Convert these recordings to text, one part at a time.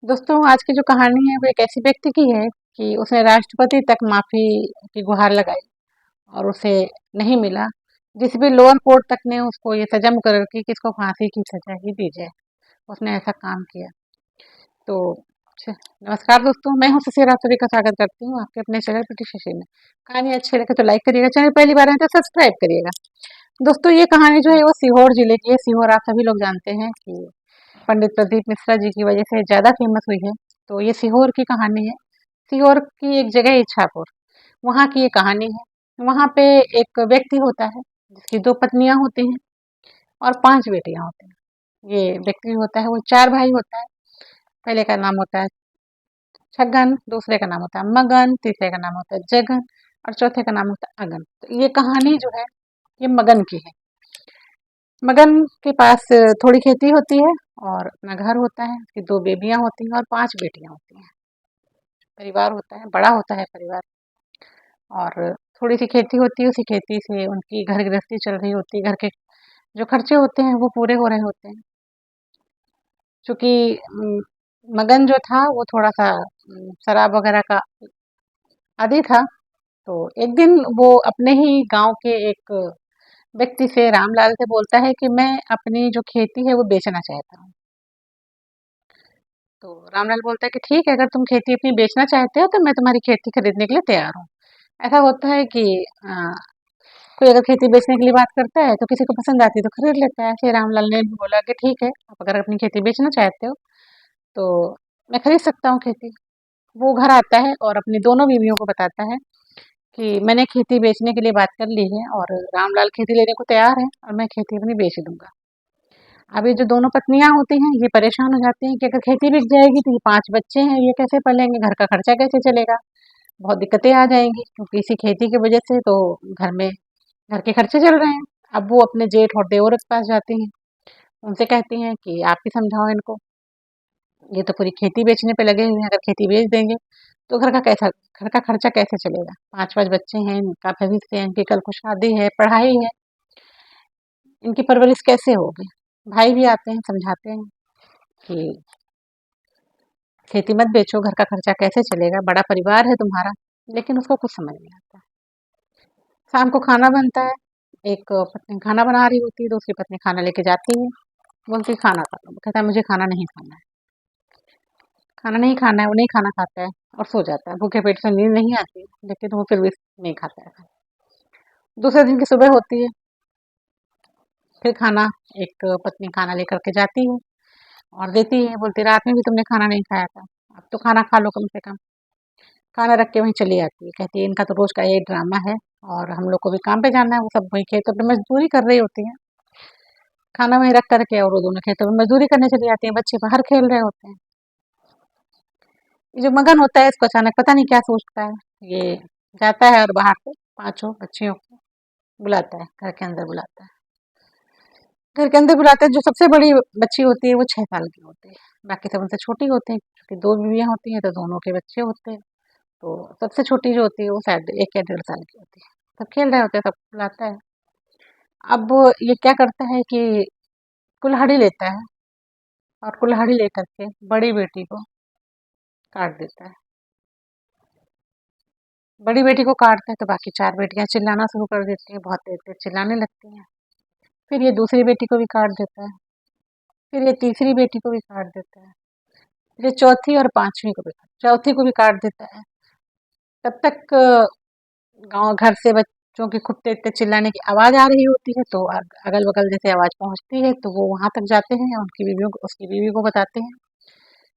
दोस्तों आज की जो कहानी है वो एक ऐसी व्यक्ति की है कि उसने राष्ट्रपति तक माफ़ी की गुहार लगाई और उसे नहीं मिला। जिस भी लोअर कोर्ट तक ने उसको ये सज़ा मुकर्रर की कि इसको फांसी की सज़ा ही दी जाए, उसने ऐसा काम किया। तो नमस्कार दोस्तों, मैं हूं सुशील, आप सभी का स्वागत करती हूँ आपके अपने चैनल ब्रिटिश हिस्ट्री में। कहानी अच्छी लगे तो लाइक करिएगा, चैनल पहली बार है तो सब्सक्राइब करिएगा। दोस्तों ये कहानी जो है वो सीहोर जिले की है। सीहोर आप सभी लोग जानते हैं कि पंडित प्रदीप मिश्रा जी की वजह से ज़्यादा फेमस हुई है। तो ये सीहोर की कहानी है। सीहोर की एक जगह है इच्छापुर, वहाँ की ये कहानी है। वहाँ पे एक व्यक्ति होता है जिसकी 2 पत्नियाँ होती हैं और 5 बेटियाँ होती हैं। ये व्यक्ति जो होता है वो 4 भाई होता है। पहले का नाम होता है छगन, दूसरे का नाम होता है मगन, तीसरे का नाम होता है जगन और चौथे का नाम होता है अगन। तो ये कहानी जो है ये मगन की है। मगन के पास थोड़ी खेती होती है और अपना घर होता है, उसकी 2 बेबियाँ होती हैं और 5 बेटियाँ होती हैं। परिवार होता है, बड़ा होता है परिवार। और थोड़ी-सी खेती होती है, उसी खेती से उनकी घर गृहस्थी चल रही होती है, घर के जो खर्चे होते हैं वो पूरे हो रहे होते हैं। चूँकि मगन जो था वो थोड़ा-सा शराब वगैरह का आदी था, तो एक दिन वो अपने ही गाँव के एक व्यक्ति से, रामलाल से बोलता है कि मैं अपनी जो खेती है वो बेचना चाहता हूँ। तो रामलाल बोलता है कि ठीक है, अगर तुम खेती अपनी बेचना चाहते हो तो मैं तुम्हारी खेती खरीदने के लिए तैयार हूँ। ऐसा होता है कि अ, कोई अगर खेती बेचने के लिए बात करता है तो किसी को पसंद आती है तो खरीद लेता है। फिर रामलाल ने भी बोला कि ठीक है, आप अगर अपनी खेती बेचना चाहते हो तो मैं खरीद सकता हूँ खेती। वो घर आता है और अपनी दोनों बीवियों को बताता है कि मैंने खेती बेचने के लिए बात कर ली है और रामलाल खेती लेने को तैयार है और मैं खेती अपनी बेच दूंगा। अब ये जो दोनों पत्नियां होती हैं ये परेशान हो जाती हैं कि अगर खेती बिक जाएगी तो ये 5 बच्चे हैं, ये कैसे पलेंगे, घर का खर्चा कैसे चलेगा, बहुत दिक्कतें आ जाएंगी क्योंकि इसी खेती की वजह से तो घर में घर के खर्चे चल रहे हैं। अब वो अपने जेठ और देवर के पास जाती हैं, उनसे कहती हैं कि आप ही समझाओ इनको, ये तो पूरी खेती बेचने पे लगे हुए हैं, अगर खेती बेच देंगे तो घर का खर्चा कैसे चलेगा, 5-5 बच्चे हैं, इनका भविष्य है, इनकी कल को शादी है, पढ़ाई है, इनकी परवरिश कैसे होगी। भाई भी आते हैं, समझाते हैं कि खेती मत बेचो, घर का खर्चा कैसे चलेगा, बड़ा परिवार है तुम्हारा। लेकिन उसको कुछ समझ नहीं आता। शाम को खाना बनता है, एक पत्नी खाना बना रही होती है, दूसरी पत्नी खाना लेके जाती है, बोलती है खाना खा लो, वो कहता है मुझे खाना नहीं खाना है। खाना नहीं खाना है, वो नहीं खाना खाता है और सो जाता है। भूखे पेट से नींद नहीं आती, लेकिन वो फिर भी नहीं खाता है। दूसरे दिन की सुबह होती है, फिर खाना एक पत्नी खाना लेकर के जाती है और देती है, बोलती है रात में भी तुमने खाना नहीं खाया था, अब तो खाना खा लो कम से कम। खाना रख के वहीं चली आती है, कहती है इनका तो रोज का यही ड्रामा है और हम लोग को भी काम पे जाना है। वो सब वहीं खेतों पे मजदूरी कर रही होती हैं, खाना वहीं रख करके और वो दोनों खेतों में मजदूरी करने चली जाती हैं, बच्चे बाहर खेल रहे होते हैं। ये जो मगन होता है इसको अचानक पता नहीं क्या सोचता है, ये जाता है और बाहर से पांचों बच्चियों को बुलाता है, घर के अंदर बुलाता है। घर के अंदर बुलाता है, जो सबसे बड़ी बच्ची होती है वो 6 साल की होती है, बाकी सब उनसे छोटी होती हैं क्योंकि 2 बीवियां होती हैं तो दोनों के बच्चे होते हैं। तो सबसे छोटी जो होती है वो शायद 1 या 1.5 साल की होती है। सब खेल रहे होते हैं, सब बुलाता है। अब ये क्या करता है कि कुल्हाड़ी लेता है और कुल्हाड़ी लेकर के बड़ी बेटी को काट देता है। बड़ी बेटी को काटता है तो बाकी 4 बेटियां चिल्लाना शुरू कर देती हैं, बहुत तेज तेज चिल्लाने लगती हैं। फिर ये दूसरी बेटी को भी काट देता है, फिर ये तीसरी बेटी को भी काट देता है, फिर ये चौथी और पांचवी को भी चौथी को भी काट देता है। तब तक गांव घर से बच्चों की खूब तेज तेज चिल्लाने की आवाज आ रही होती है, तो अगल बगल जैसे आवाज पहुंचती है तो वो वहां तक जाते हैं और उसकी बीवी को बताते हैं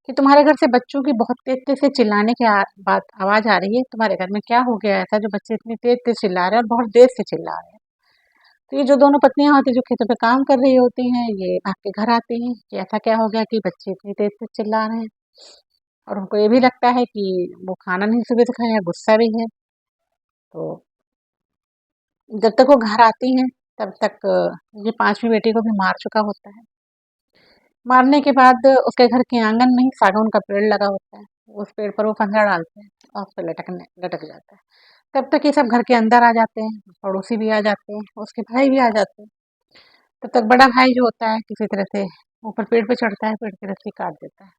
कि तुम्हारे घर से बच्चों की बहुत तेज तेज से चिल्लाने की बात आवाज आ रही है, तुम्हारे घर में क्या हो गया ऐसा जो बच्चे इतनी तेज तेज चिल्ला रहे हैं और बहुत देर से चिल्ला रहे हैं। तो ये जो दोनों पत्नियां होती हैं जो खेतों पे काम कर रही होती हैं, ये भाग के घर आती हैं कि ऐसा क्या हो गया कि बच्चे इतनी तेज तेज चिल्ला रहे हैं। और उनको ये भी लगता है कि वो खाना नहीं सुबह से खाया, गुस्सा भी है। तो जब तक वो घर आती हैं तब तक ये पांचवी बेटी को भी मार चुका होता है। मारने के बाद उसके घर के आंगन में ही सागौन का पेड़ लगा होता है, उस पेड़ पर वो फंदा डालते हैं और उस पर लटक जाता है। तब तक ये सब घर के अंदर आ जाते हैं, पड़ोसी भी आ जाते हैं, उसके भाई भी आ जाते हैं। तब तक बड़ा भाई जो होता है किसी तरह से ऊपर पेड़ पे चढ़ता है, पेड़ की रस्सी काट देता है।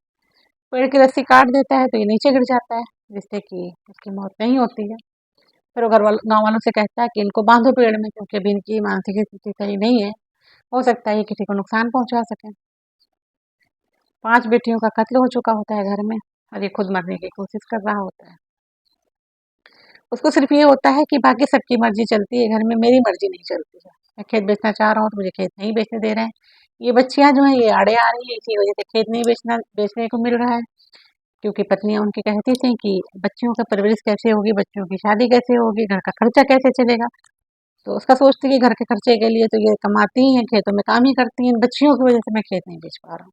पेड़ की रस्सी काट देता है तो ये नीचे गिर जाता है, जिससे कि उसकी मौत नहीं होती है। फिर वो गाँव वालों से कहता है कि इनको बाँधो पेड़ में, क्योंकि अभी इनकी मानसिक स्थिति सही नहीं है, हो सकता है ये किसी को नुकसान पहुँचा सके। 5 बेटियों का कत्ल हो चुका होता है घर में, और ये खुद मरने की कोशिश कर रहा होता है। उसको सिर्फ़ ये होता है कि बाकी सबकी मर्ज़ी चलती है, घर में मेरी मर्ज़ी नहीं चलती है। मैं खेत बेचना चाह रहा हूँ तो मुझे खेत नहीं बेचने दे रहे हैं। ये बच्चियाँ जो हैं ये आड़े आ रही हैं, इसी वज़ह से खेत नहीं बेचने को मिल रहा है। क्योंकि पत्नियाँ उनकी कहती थीं कि बच्चियों का परवरिश कैसे होगी, बच्चों की शादी कैसे होगी, घर का खर्चा कैसे चलेगा। तो उसका सोचती कि घर के खर्चे के लिए तो ये कमाती ही हैं, खेतों में काम ही करती हैं, इन बच्चियों की वज़ह से मैं खेत नहीं बेच पा रहा हूँ।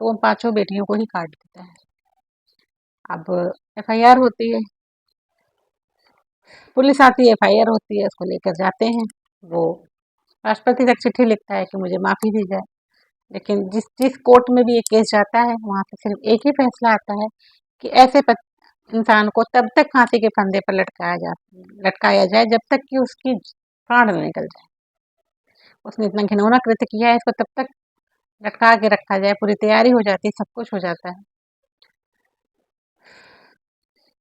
तो उन पाँचों बेटियों को ही काट देता है। अब एफआईआर होती है, पुलिस आती है, एफआईआर होती है, उसको लेकर जाते हैं। वो राष्ट्रपति तक चिट्ठी लिखता है कि मुझे माफ़ी दी जाए। लेकिन जिस जिस कोर्ट में भी ये केस जाता है, वहाँ से सिर्फ़ एक ही फैसला आता है कि ऐसे इंसान को तब तक फांसी के फंदे पर लटकाया जाए जब तक कि उसकी प्राण न निकल जाए। उसने इतना घिनौना कृत्य किया है, इसको तब तक लटका के रखा जाए, पूरी तैयारी हो जाती है, सब कुछ हो जाता है।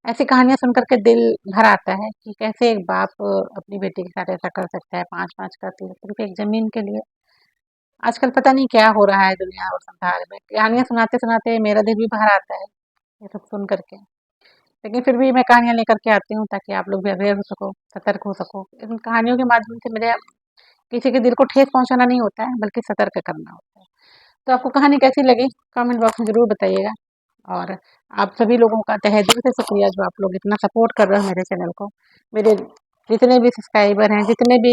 ऐसी कहानियाँ सुन कर के दिल भर आता है कि कैसे एक बाप अपनी बेटी के साथ ऐसा कर सकता है, 5-5 कत्ल सिर्फ़ एक ज़मीन के लिए। आजकल पता नहीं क्या हो रहा है दुनिया और संसार में। कहानियाँ सुनाते-सुनाते मेरा दिल भी भर आता है, ये सब सुन कर के। लेकिन फिर भी मैं कहानियाँ लेकर के आती हूँ ताकि आप लोग भी अवेयर हो सको, सतर्क हो सको। इन कहानियों के माध्यम से मेरे किसी के दिल को ठेस पहुँचाना नहीं होता है, बल्कि सतर्क करना होता है। तो आपको कहानी कैसी लगी? कमेंट बॉक्स में ज़रूर बताइएगा। और आप सभी लोगों का तहे दिल से शुक्रिया जो आप लोग इतना सपोर्ट कर रहे हो मेरे चैनल को। मेरे जितने भी सब्सक्राइबर हैं, जितने भी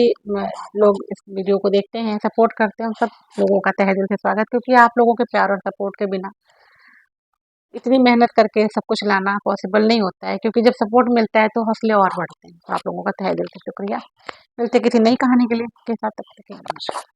लोग इस वीडियो को देखते हैं, सपोर्ट करते हैं, उन सब लोगों का तहे दिल से स्वागत, क्योंकि आप लोगों के प्यार और सपोर्ट के बिना इतनी मेहनत करके सब कुछ लाना पॉसिबल नहीं होता है, क्योंकि जब सपोर्ट मिलता है तो हौसले और बढ़ते हैं। तो आप लोगों का तहे दिल से शुक्रिया। मिलते किसी नई कहानी के साथ, तब तक के लिए नमस्कार।